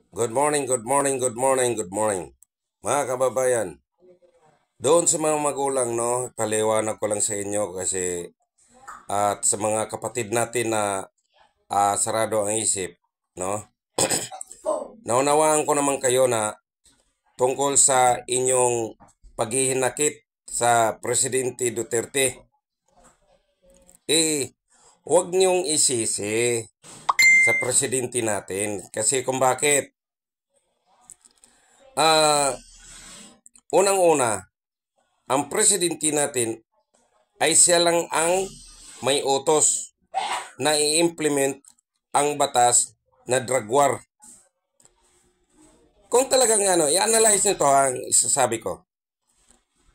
Good morning, good morning, good morning, good morning. Mga kababayan, doon sa mga magulang, no, paliwanag ko lang sa inyo kasi at sa mga kapatid natin na sarado ang isip, no. Naunawaan ko naman kayo na tungkol sa inyong paghihinakit sa Presidente Duterte. Huwag niyong isisi sa presidente natin kasi kung bakit. Ah, Unang-una, ang presidente natin ay siya lang ang may utos na i-implement ang batas na drug war. Kung talagang i-analyze nito ang isasabi ko.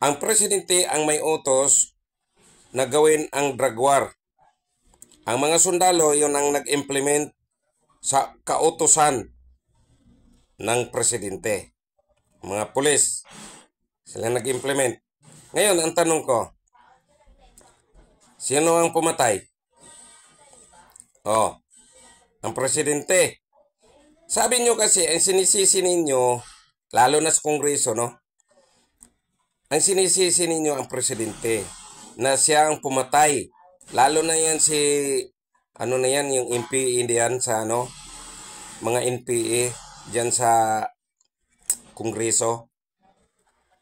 Ang presidente ang may utos na gawin ang drug war. Ang mga sundalo yon ang nag-implement sa kautusan ng presidente. Mga pulis, sila nag-implement. Ngayon, ang tanong ko, sino ang pumatay? Ang presidente. Sabi nyo kasi, ang sinisisi ninyo, lalo na sa kongreso, no? Ang sinisisi ninyo ang presidente na siya ang pumatay. Lalo na yan yung NPA diyan sa mga NPA diyan sa kongreso.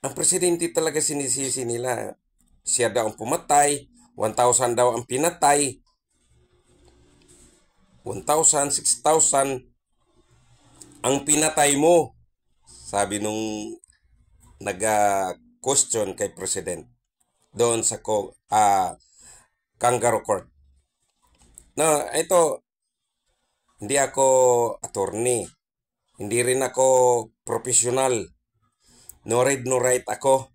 Ang presidente talaga sinisisi nila. Siya daw ang pumatay, 1,000 daw ang pinatay. 1,000, 6,000 ang pinatay mo. Sabi nung nag-question kay President doon sa Kangaroo Court. No, ito, hindi ako attorney. Hindi rin ako professional. No read, no write ako.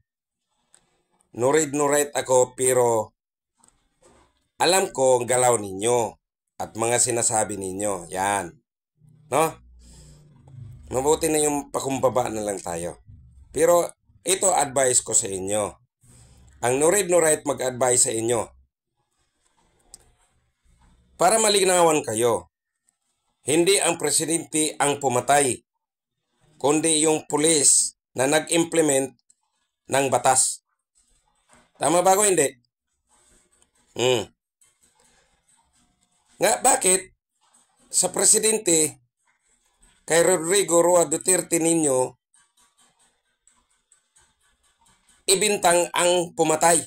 No read, no write ako, pero alam ko ang galaw ninyo at mga sinasabi ninyo. Yan. No? Mabuti na yung pakumbaba na lang tayo. Pero ito advice ko sa inyo. Ang no read, no write mag-advise sa inyo. Para malinawan kayo, hindi ang presidente ang pumatay, kundi yung pulis na nag-implement ng batas. Tama ba ko? Hindi? Nga, bakit? Sa presidente, kay Rodrigo Roa Duterte ninyo, ibintang ang pumatay.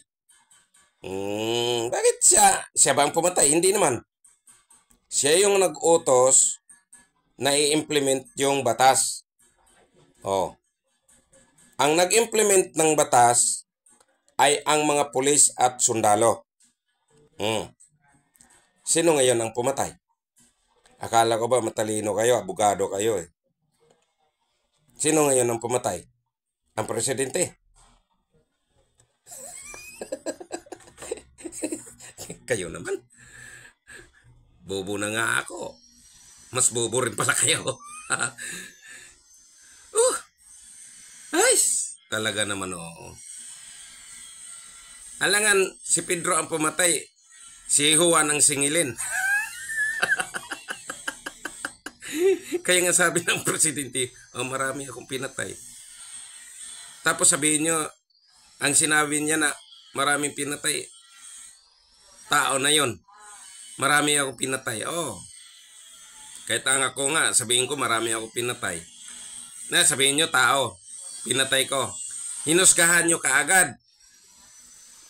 Bakit siya? Siya ba ang pumatay? Hindi naman. Siya yung nag-utos na i-implement yung batas. Ang nag-implement ng batas ay ang mga pulis at sundalo. Sino ngayon ang pumatay? Akala ko ba matalino kayo, abogado kayo eh. Sino ngayon ang pumatay? Ang presidente. Kayo naman. Bobo na nga ako. Mas bobo rin pala kayo. Ay, talaga naman oo. Alangan, si Pedro ang pumatay. Si Juan ang singilin. Kaya nga sabi ng presidente, marami akong pinatay. Tapos sabihin nyo, ang sinabi niya na maraming pinatay, tao na yon. Marami akong pinatay. Kahit ang ako nga, sabihin ko marami akong pinatay. Na sabihin nyo, tao, pinatay ko. Hinusgahan nyo kaagad.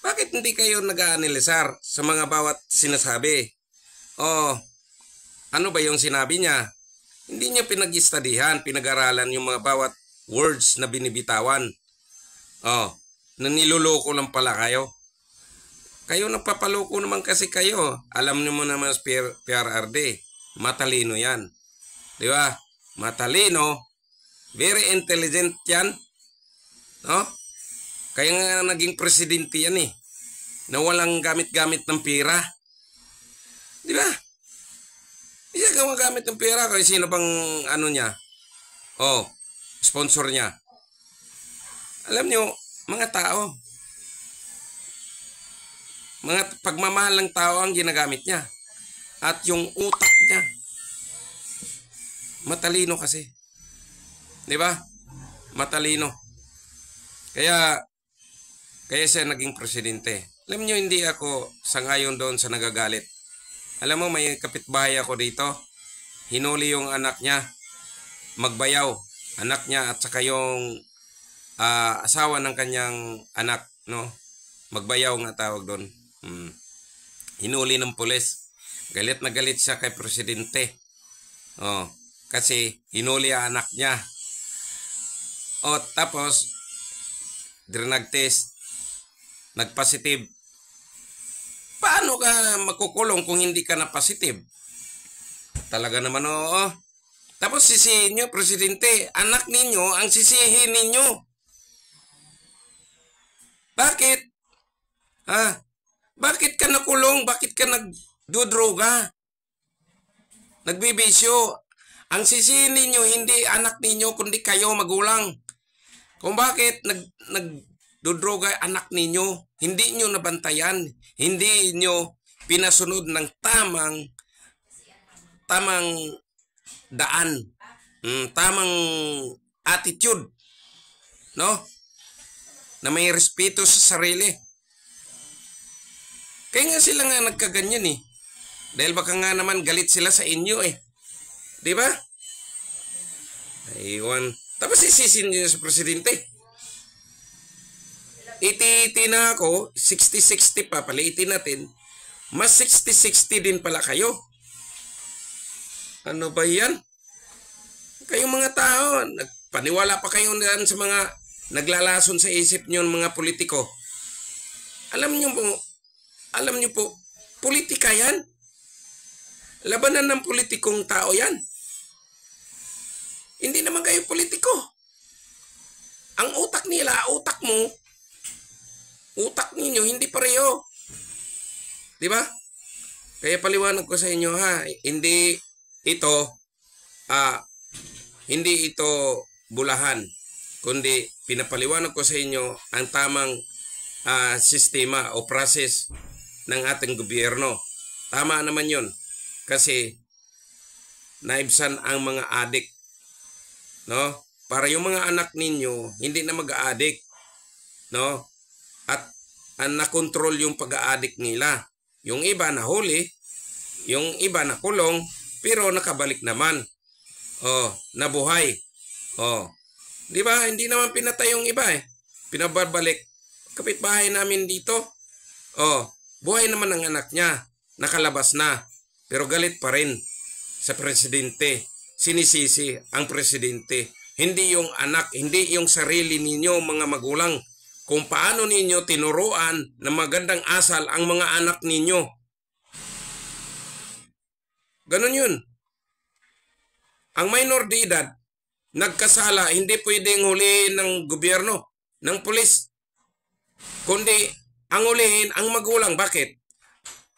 Bakit hindi kayo nag-aanalisar sa mga bawat sinasabi? Ano ba yung sinabi niya? Hindi niya pinag-istadihan, pinag-aralan yung mga bawat words na binibitawan. Naniloloko lang pala kayo. Kayo nagpapaloko naman kasi kayo. Alam niyo mo naman sa PRRD, matalino yan. Di ba? Matalino. Very intelligent yan. No? Kaya nga naging presidente yan eh. Na walang gamit-gamit ng pera. Di ba? Hindi siya gumagamit ng pera. Kaya sino bang niya? Sponsor niya. Alam niyo, mga tao. Mga pagmamahal ng tao ang ginagamit niya. At yung utak niya. Matalino kasi. Di ba? Matalino. Kaya siya naging presidente. Alam nyo, hindi ako sangayon doon sa nagagalit. Alam mo, may kapitbahay ako dito. Hinuli yung anak niya. Magbayaw. Anak niya at saka yung asawa ng kanyang anak. No? Magbayaw nga tawag doon. Hinuli ng pulis. Galit na galit siya kay presidente. Kasi hinuli ang anak niya. Tapos, drug test. Nag-positive. Paano ka makukulong kung hindi ka na positive? Talaga naman, oo. Tapos sisihin nyo, presidente, anak ninyo ang sisihin ninyo. Bakit? Bakit ka nakulong? Bakit ka nagdudroga? Nagbibisyo? Ang sisihin ninyo, hindi anak ninyo, kundi kayo magulang. Kung bakit nagdudroga anak ninyo, hindi nyo nabantayan, hindi nyo pinasunod ng tamang daan, tamang attitude, no? Na may respeto sa sarili. Kaya nga sila nga nagkaganyan eh. Dahil baka nga naman galit sila sa inyo eh. Di ba? Ayun. Tapos isisin nyo sa presidente. Iti na ako, 60-60 pa, paliitin natin. Mas 60-60 din pala kayo. Ano ba yan? Kayong mga tao, paniwala pa kayo sa mga naglalason sa isip nyo ng mga politiko. Alam nyo po, politika yan. Labanan ng politikong tao yan. Hindi naman kayo politiko. Ang utak nila, utak mo, utak ninyo, hindi pareho. Di ba? Kaya paliwanag ko sa inyo hindi ito bulahan, kundi pinapaliwanag ko sa inyo ang tamang sistema o process ng ating gobyerno. Tama naman yun. Kasi naibsan ang mga adik. No? Para yung mga anak ninyo hindi na mag-a-addict. No? At nakontrol yung pag-a-addict nila. Yung iba nahuli, yung iba nakulong, pero nakabalik naman. Nabuhay. Di ba? Hindi naman pinatay yung iba eh. Pinababalik. Kapitbahay namin dito. Buhay naman ang anak niya. Nakalabas na. Pero galit pa rin sa presidente. Sinisisi ang presidente. Hindi yung anak, hindi yung sarili ninyo mga magulang. Kung paano ninyo tinuruan na magandang asal ang mga anak ninyo. Ganon yun. Ang minor de edad, nagkasala, hindi pwedeng hulihin ng gobyerno, ng pulis. Kundi, ang hulihin, ang magulang. Bakit?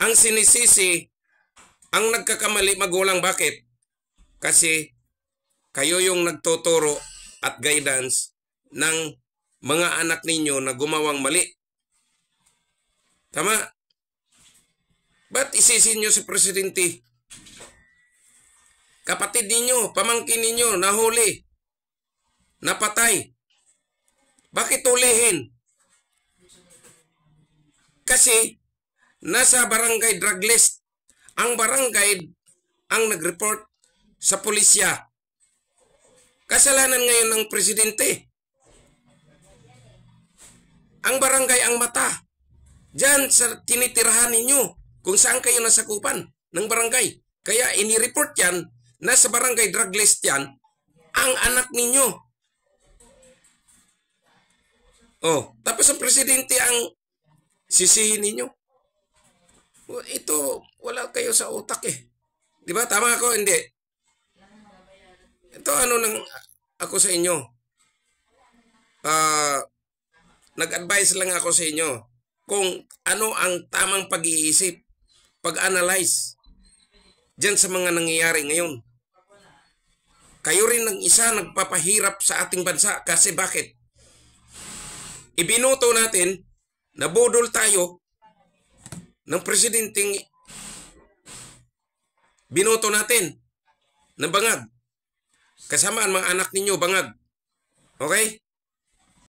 Ang sinisisi, ang nagkakamali magulang. Bakit? Kasi, kayo yung nagtuturo at guidance ng mga anak ninyo na gumawang mali. Tama? Ba't isisin nyo si presidente? Kapatid ninyo, pamangkin ninyo, nahuli, napatay. Bakit hulihin? Kasi, nasa barangay drug list. Ang barangay ang nag-report sa pulisya. Kasalanan ngayon ng presidente. Ang barangay ang mata. Diyan sa tinitirahan ninyo kung saan kayo nasakupan ng barangay. Kaya inireport yan, nasa barangay drug list yan, ang anak ninyo. Tapos ang presidente ang sisihin ninyo. Ito, wala kayo sa utak eh. Di ba? Tama ako? Hindi. Ito ako sa inyo. Nag-advise lang ako sa inyo kung ano ang tamang pag-iisip, pag-analyze dyan sa mga nangyayari ngayon. Kayo rin ng isa nagpapahirap sa ating bansa kasi bakit? Ibinoto natin, nabudol tayo ng presidenteng binoto natin na bangag. Kasama ang mga anak ninyo bangag. Okay?